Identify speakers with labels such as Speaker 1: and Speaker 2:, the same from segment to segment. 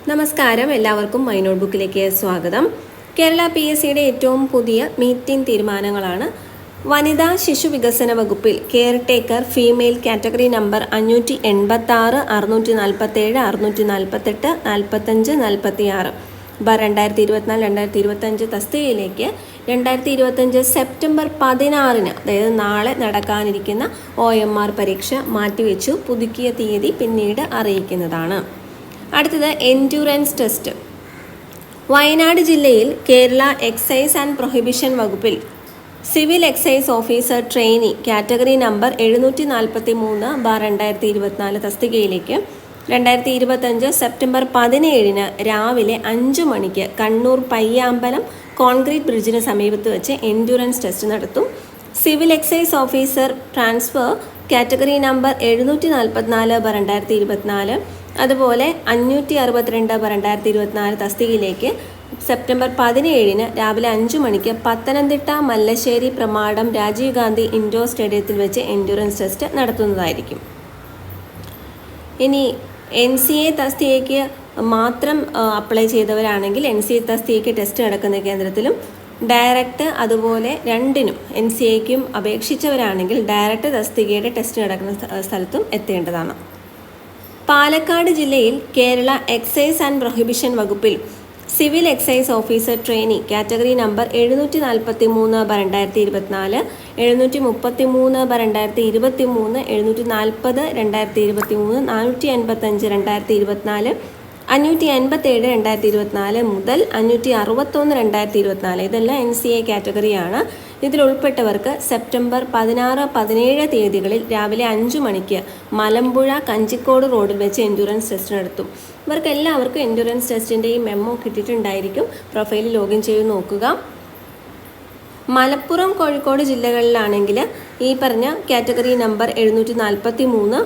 Speaker 1: നമസ്കാരം, എല്ലാവർക്കും my not ബുക്കിലേക്ക് സ്വാഗതം. കേരള PSCയുടെ ഏറ്റവും പുതിയ മീറ്റിംഗ് തീരുമാനങ്ങളാണ്. വനിതാ ശിശു വികസന വകുപ്പിൽ care taker female category number 586, 647, 648, 45, 46 2024-2025 തസ്തികയിലേക്ക് 2025 സെപ്റ്റംബർ 16 അതായത് നാളെ നടക്കാനിരിക്കുന്ന OMR പരീക്ഷ മാറ്റിവെച്ചു. പുതുക്കിയ തീയതി പിന്നീട് അറിയിക്കുന്നതാണ്. അടുത്തത് എൻഡ്യൂറൻസ് ടെസ്റ്റ്. വയനാട് ജില്ലയിൽ കേരള എക്സൈസ് ആൻഡ് പ്രൊഹിബിഷൻ വകുപ്പിൽ civil excise officer trainee category number 743/2024 തസ്തികയിലേക്ക് 2025 സെപ്റ്റംബർ 17 രാവിലെ 5 മണിക്ക് കണ്ണൂർ പയ്യാമ്പലം കോൺക്രീറ്റ് ബ്രിഡ്ജിന് സമീപത്ത് വെച്ച് എൻഡ്യൂറൻസ് ടെസ്റ്റ് നടത്തും. Civil excise officer transfer category number 744/2024, അതുപോലെ 562/2024 തസ്തികയിലേക്ക് സെപ്റ്റംബർ 17 രാവിലെ 5 മണിക്ക് പത്തനംതിട്ട മല്ലശ്ശേരി പ്രമാടം രാജീവ് ഗാന്ധി ഇൻഡോർ സ്റ്റേഡിയത്തിൽ വെച്ച് എൻഡ്യൂറൻസ് ടെസ്റ്റ് നടത്തുന്നതായിരിക്കും. ഇനി NCA തസ്തികയ്ക്ക് മാത്രം അപ്ലൈ ചെയ്തവരാണെങ്കിൽ NCA തസ്തികയ്ക്ക് ടെസ്റ്റ് നടക്കുന്ന കേന്ദ്രത്തിലും, ഡയറക്റ്റ് അതുപോലെ രണ്ടിനും NCAയ്ക്കും അപേക്ഷിച്ചവരാണെങ്കിൽ ഡയറക്റ്റ് തസ്തികയുടെ ടെസ്റ്റ് നടക്കുന്ന സ്ഥലത്തും എത്തേണ്ടതാണ്. പാലക്കാട് ജില്ലയിൽ കേരള എക്സൈസ് ആൻഡ് പ്രൊഹിബിഷൻ വകുപ്പിൽ civil excise officer trainee category number 733/2024, 733/2023, 740/2023, 485/2024, 587/2024 മുതൽ 561/2024 ഇതെല്ലാം NCA കാറ്റഗറിയാണ്. ഇതിലുൾപ്പെട്ടവർക്ക് സെപ്റ്റംബർ 16, 17 തീയതികളിൽ രാവിലെ 5 മണിക്ക് മലമ്പുഴ കഞ്ചിക്കോട് റോഡിൽ വെച്ച് എൻഡ്യൂറൻസ് ടെസ്റ്റ് നടത്തും. ഇവർക്ക് എല്ലാവർക്കും എൻഡ്യൂറൻസ് ടെസ്റ്റിൻ്റെ ഈ മെമ്മോ കിട്ടിയിട്ടുണ്ടായിരിക്കും. പ്രൊഫൈലിൽ ലോഗിൻ ചെയ്ത് നോക്കുക. മലപ്പുറം, കോഴിക്കോട് ജില്ലകളിലാണെങ്കിൽ ഈ പറഞ്ഞ കാറ്റഗറി നമ്പർ 743,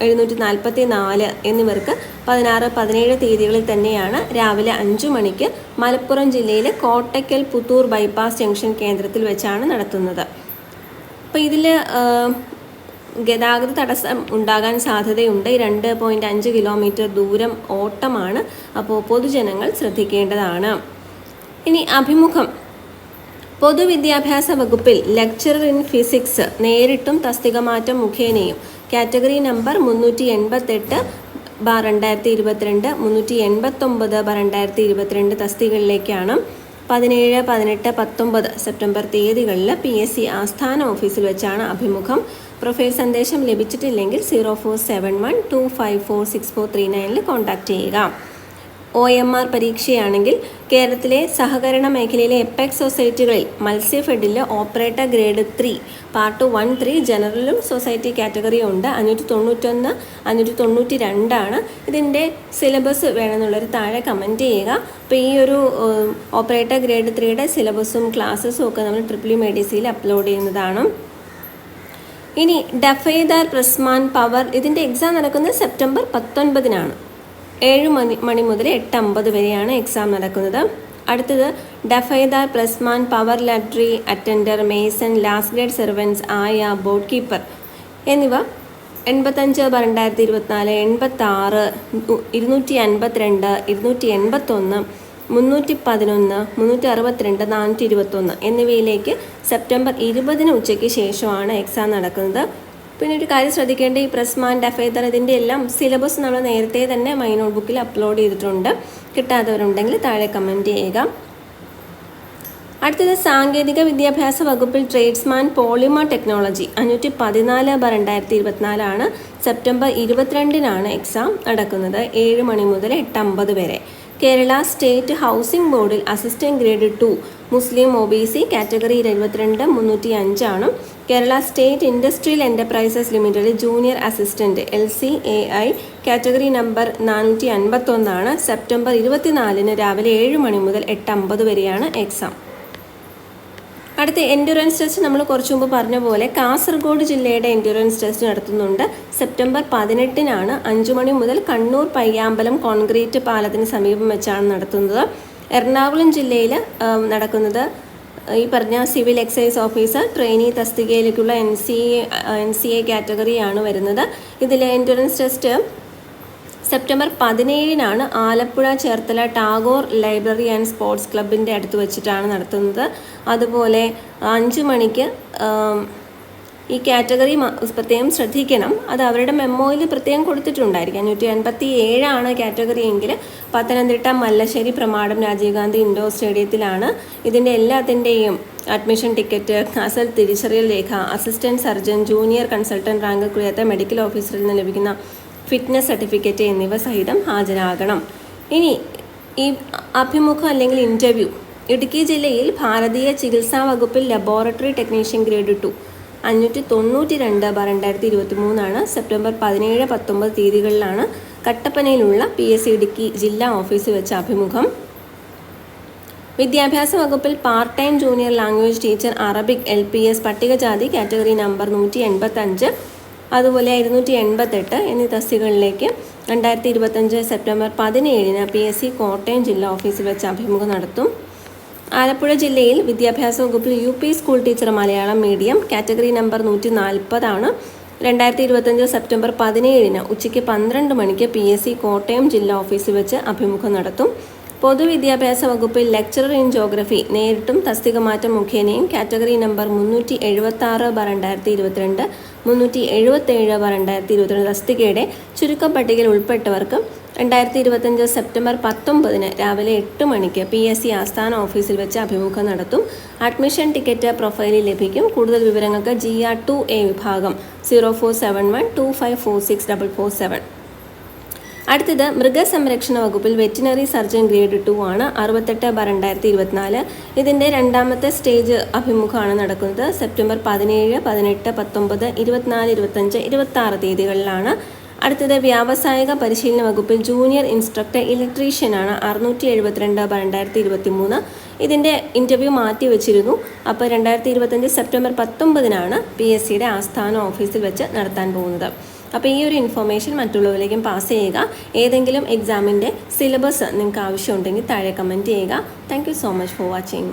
Speaker 1: 744 എന്നിവർക്ക് 16, 17 തീയതികളിൽ തന്നെയാണ് രാവിലെ 5 മണിക്ക് മലപ്പുറം ജില്ലയിലെ കോട്ടയ്ക്കൽ പുത്തൂർ ബൈപ്പാസ് ജംഗ്ഷൻ കേന്ദ്രത്തിൽ വെച്ചാണ് നടത്തുന്നത്. അപ്പോൾ ഇതിൽ ഗതാഗത തടസ്സം ഉണ്ടാകാൻ സാധ്യതയുണ്ട്. 2.5 കിലോമീറ്റർ ദൂരം ഓട്ടമാണ്. അപ്പോൾ പൊതുജനങ്ങൾ ശ്രദ്ധിക്കേണ്ടതാണ്. ഇനി അഭിമുഖം. പൊതുവിദ്യാഭ്യാസ വകുപ്പിൽ ലെക്ചറർ ഇൻ ഫിസിക്സ് നേരിട്ടും തസ്തിക മാറ്റം മുഖേനയും കാറ്റഗറി നമ്പർ 388/2022, 389/2022 തസ്തികകളിലേക്കാണ് 17, 18, 19 സെപ്റ്റംബർ തീയതികളിൽ PSC ആസ്ഥാന ഓഫീസിൽ വെച്ചാണ് അഭിമുഖം. പ്രൊഫൈൽ സന്ദേശം ലഭിച്ചിട്ടില്ലെങ്കിൽ 0471254639 കോൺടാക്റ്റ് ചെയ്യുക. OMR പരീക്ഷയാണെങ്കിൽ കേരളത്തിലെ സഹകരണ മേഖലയിലെ എപ്പെക്സ് സൊസൈറ്റികളിൽ മത്സ്യഫെഡിൽ ഓപ്പറേറ്റർ ഗ്രേഡ് 3 പാർട്ട് 1, 3 ജനറലും സൊസൈറ്റി കാറ്റഗറിയും ഉണ്ട്. 591, 592 ഇതിൻ്റെ സിലബസ് വേണമെന്നുള്ളൊരു താഴെ കമൻറ്റ് ചെയ്യുക. അപ്പോൾ ഈ ഒരു ഓപ്പറേറ്റർ ഗ്രേഡ് 3യുടെ സിലബസും ക്ലാസ്സസും ഒക്കെ നമ്മൾ EEE അപ്ലോഡ് ചെയ്യുന്നതാണ്. ഇനി ഡഫേദാർ പ്രസ്മാൻ പവർ ഇതിൻ്റെ എക്സാം നടക്കുന്നത് സെപ്റ്റംബർ 19 7 മണി മുതൽ 8:50 വരെയാണ് എക്സാം നടക്കുന്നത്. അടുത്തത് ഡഫൈദാർ പ്രസ്മാൻ പവർ ലാറ്ററി attender, mason, last grade servants ആയ, ബോട്ട് കീപ്പർ എന്നിവ 85/2024, 86, 252, 281, 311, 362, 421 എന്നിവയിലേക്ക് സെപ്റ്റംബർ 20 ഉച്ചയ്ക്ക് ശേഷമാണ് എക്സാം നടക്കുന്നത്. പിന്നെ ഒരു കാര്യം ശ്രദ്ധിക്കേണ്ട, ഈ പ്രസ്മാൻ, ഡഫേദർ ഇതിൻ്റെ എല്ലാം സിലബസ് നമ്മൾ നേരത്തെ തന്നെ മൈ നോട്ട് ബുക്കിൽ അപ്ലോഡ് ചെയ്തിട്ടുണ്ട്. കിട്ടാത്തവരുണ്ടെങ്കിൽ താഴെ കമൻറ്റ് ചെയ്യുക. അടുത്തത് സാങ്കേതിക വിദ്യാഭ്യാസ വകുപ്പിൽ tradesman polymer technology 514/2024 September 22 exam നടക്കുന്നത്. 7 മണി മുതൽ 8:50 വരെ. കേരള സ്റ്റേറ്റ് ഹൗസിംഗ് ബോർഡിൽ assistant grade 2 Muslim OBC category 22 305 Kerala state industrial enterprises ലിമിറ്റഡിൽ junior assistant LCAI category number 451 September 24 രാവിലെ 7 മണി മുതൽ 8:50 വരെയാണ് എക്സാം. അടുത്ത എൻഡ്യൂറൻസ് ടെസ്റ്റ് നമ്മൾ കുറച്ചു മുമ്പ് പറഞ്ഞ പോലെ കാസർഗോഡ് ജില്ലയുടെ എൻഡ്യൂറൻസ് ടെസ്റ്റ് നടത്തുന്നുണ്ട്. സെപ്റ്റംബർ 18 5 മണി മുതൽ കണ്ണൂർ പയ്യാമ്പലം കോൺക്രീറ്റ് പാലത്തിന് സമീപം വെച്ചാണ് നടത്തുന്നത്. എറണാകുളം ജില്ലയിൽ നടക്കുന്നത് ഈ പറഞ്ഞ സിവിൽ എക്സൈസ് ഓഫീസർ ട്രെയിനി തസ്തികയിലേക്കുള്ള NCA കാറ്റഗറിയാണ് വരുന്നത്. ഇതിൽ entrance test September 17 Alappuzha Cherthala Tagore library and sports ക്ലബിൻ്റെ അടുത്ത് വെച്ചിട്ടാണ് നടത്തുന്നത്. അതുപോലെ 5 മണിക്ക് ഈ കാറ്റഗറി പ്രത്യേകം ശ്രദ്ധിക്കണം, അത് അവരുടെ മെമ്മോയിൽ പ്രത്യേകം കൊടുത്തിട്ടുണ്ടായിരിക്കും. 587 കാറ്റഗറി എങ്കിൽ പത്തനംതിട്ട മല്ലശ്ശേരി പ്രമാടം രാജീവ് ഗാന്ധി ഇൻഡോർ സ്റ്റേഡിയത്തിലാണ്. ഇതിൻ്റെ എല്ലാത്തിൻ്റെയും അഡ്മിഷൻ ടിക്കറ്റ്, അസൽ തിരിച്ചറിയൽ രേഖ, assistant surgeon, junior consultant rank ക്രിയാത്ത മെഡിക്കൽ ഓഫീസറിൽ നിന്ന് ലഭിക്കുന്ന ഫിറ്റ്നസ് സർട്ടിഫിക്കറ്റ് എന്നിവ സഹിതം ഹാജരാകണം. ഇനി ഈ അഭിമുഖം അല്ലെങ്കിൽ ഇൻ്റർവ്യൂ ഇടുക്കി ജില്ലയിൽ ഭാരതീയ ചികിത്സാ വകുപ്പിൽ laboratory technician grade 2 592/2023 September 17-19 തീയതികളിലാണ് കട്ടപ്പനയിലുള്ള PSC Idukki ജില്ലാ ഓഫീസിൽ വെച്ച അഭിമുഖം. വിദ്യാഭ്യാസ വകുപ്പിൽ part time junior language teacher Arabic LPS പട്ടികജാതി കാറ്റഗറി നമ്പർ 185, അതുപോലെ 288 എന്നീ തസ്തികകളിലേക്ക് 2025 സെപ്റ്റംബർ 17 PSC കോട്ടയം ജില്ലാ ഓഫീസിൽ വെച്ച് അഭിമുഖം നടത്തും. ആലപ്പുഴ ജില്ലയിൽ വിദ്യാഭ്യാസ വകുപ്പിൽ UP school teacher Malayalam medium category number 140 2025 September 17 ഉച്ചയ്ക്ക് 12 മണിക്ക് PSC കോട്ടയം ജില്ലാ ഓഫീസിൽ വെച്ച് അഭിമുഖം നടത്തും. പൊതുവിദ്യാഭ്യാസ വകുപ്പിൽ ലെക്ചറർ ഇൻ ജോഗ്രഫി നേരിട്ടും തസ്തിക മാറ്റം മുഖേനയും കാറ്റഗറി നമ്പർ 376/2022 377/2022 തസ്തികയുടെ ചുരുക്കപ്പട്ടികയിൽ ഉൾപ്പെട്ടവർക്ക് 2025 സെപ്റ്റംബർ 19 രാവിലെ 8 മണിക്ക് PSC ആസ്ഥാന ഓഫീസിൽ വെച്ച് അഭിമുഖം നടത്തും. അഡ്മിഷൻ ടിക്കറ്റ് പ്രൊഫൈലിൽ ലഭിക്കും. കൂടുതൽ വിവരങ്ങൾക്ക് GR 2A വിഭാഗം 0471254647. അടുത്തത് മൃഗസംരക്ഷണ വകുപ്പിൽ വെറ്റിനറി സർജൻ ഗ്രേഡ് 2 68/2024. ഇതിൻ്റെ രണ്ടാമത്തെ സ്റ്റേജ് അഭിമുഖമാണ് നടക്കുന്നത്. സെപ്റ്റംബർ 17, 18, 19, 24, 25, 26 തീയതികളിലാണ്. അടുത്തത് വ്യാവസായിക പരിശീലന വകുപ്പിൽ ജൂനിയർ ഇൻസ്ട്രക്ടർ ഇലക്ട്രീഷ്യനാണ് 672/2023. ഇതിൻ്റെ ഇൻ്റർവ്യൂ മാറ്റി വെച്ചിരുന്നു. അപ്പോൾ 2025 സെപ്റ്റംബർ 19 PSCയുടെ ആസ്ഥാന ഓഫീസിൽ വെച്ച് നടത്താൻ പോകുന്നത്. അപ്പോൾ ഈ ഒരു ഇൻഫോർമേഷൻ മറ്റുള്ളവരിലേക്കും പാസ് ചെയ്യുക. ഏതെങ്കിലും എക്സാമിൻ്റെ സിലബസ് നിങ്ങൾക്ക് ആവശ്യമുണ്ടെങ്കിൽ താഴെ കമൻറ്റ് ചെയ്യുക. Thank you so much for watching.